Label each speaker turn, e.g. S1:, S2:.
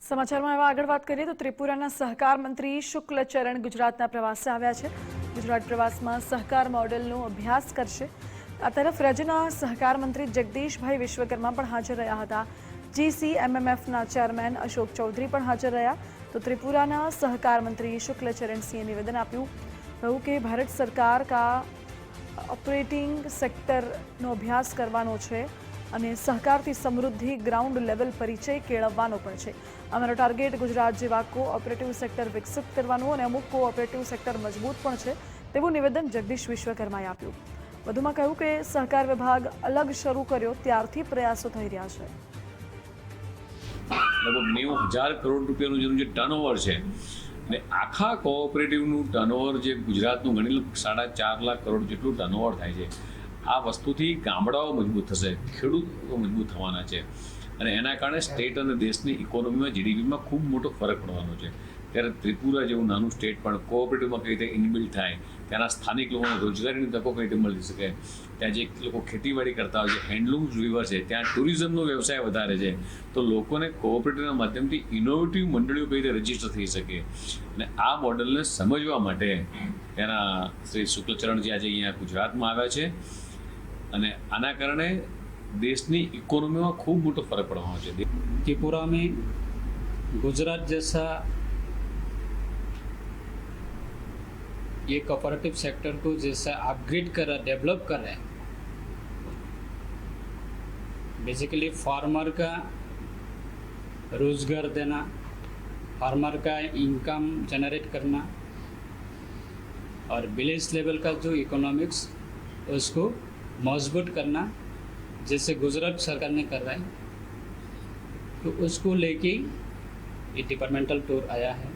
S1: સમાચારમાં એવા આગળ વાત કરીએ તો ત્રિપુરાના સહકાર મંત્રી શુક્લચરણ ગુજરાતના પ્રવાસે આવ્યા છે। ગુજરાત પ્રવાસમાં સહકાર મોડેલનો અભ્યાસ કરશે। આ તરફ રાજ્યના સહકાર મંત્રી જગદીશભાઈ વિશ્વકર્મા પણ હાજર રહ્યા હતા। GCMMFના ચેરમેન અશોક ચૌધરી પણ હાજર રહ્યા। તો ત્રિપુરાના સહકાર મંત્રી શુક્લચરણ સિંહે નિવેદન આપ્યું। કહ્યું કે ભારત સરકાર કા ઓપરેટિંગ સેક્ટરનો અભ્યાસ કરવાનો છે અને સહકારથી સમૃદ્ધિ ગ્રાઉન્ડ લેવલ પરિચય કેળવવાનો પણ છે। અમારો ટાર્ગેટ ગુજરાત જેવા કોઓપરેટિવ સેક્ટર વિકસિત કરવાનું અને અમુક કોઓપરેટિવ સેક્ટર મજબૂત પણ છે તેવું નિવેદન જગદીશ વિશ્વકર્માએ આપ્યું। વધુમાં કહ્યું કે સહકાર વિભાગ અલગ શરૂ કર્યો ત્યારથી પ્રયાસો થઈ રહ્યા છે।
S2: લગભગ 90,000 કરોડ રૂપિયાનું જેનું જે ટર્નઓવર છે ને આખા કોઓપરેટિવનું ટર્નઓવર જે ગુજરાતનું ગણી લો 4.5 લાખ કરોડ જેટલું ટર્નઓવર થાય છે। આ વસ્તુથી ગામડાઓ મજબૂત થશે, ખેડૂતો મજબૂત થવાના છે અને એના કારણે સ્ટેટ અને દેશની ઇકોનોમીમાં જીડીપીમાં ખૂબ મોટો ફરક પડવાનો છે। ત્યારે ત્રિપુરા જેવું નાનું સ્ટેટ પણ કોઓપરેટિવમાં કઈ રીતે ઇનબિલ્ટ થાય, ત્યાંના સ્થાનિક લોકોને રોજગારીની તકો કઈ રીતે મળી શકે, ત્યાં જે લોકો ખેતીવાડી કરતા હોય છે, હેન્ડલૂમ વીવર છે, ત્યાં ટુરિઝમનો વ્યવસાય વધારે છે, તો લોકોને કોઓપરેટિવના માધ્યમથી ઇનોવેટિવ મંડળીઓ કઈ રીતે રજીસ્ટર થઈ શકે અને આ મોડલને સમજવા માટે ત્યાંના શ્રી શુક્લચરણજી આજે અહીંયા ગુજરાતમાં આવ્યા છે અને આના કારણે દેशनी इकोनॉमी में खूब मोटो फर्क पड़वा है।
S3: त्रिपुरा में गुजरात जैसा ये कोऑपरेटिव सेक्टर को जैसा अपग्रेड कर रहा, डेवलप कर रहा है। बेसिकली फार्मर का रोजगार देना, फार्मर का इनकम जनरेट करना और विलेज लेवल का जो इकोनॉमिक्स उसको मजबूत करना, जैसे गुजरात सरकार ने कर रहा है, तो उसको लेके ये डिपार्टमेंटल टूर आया है।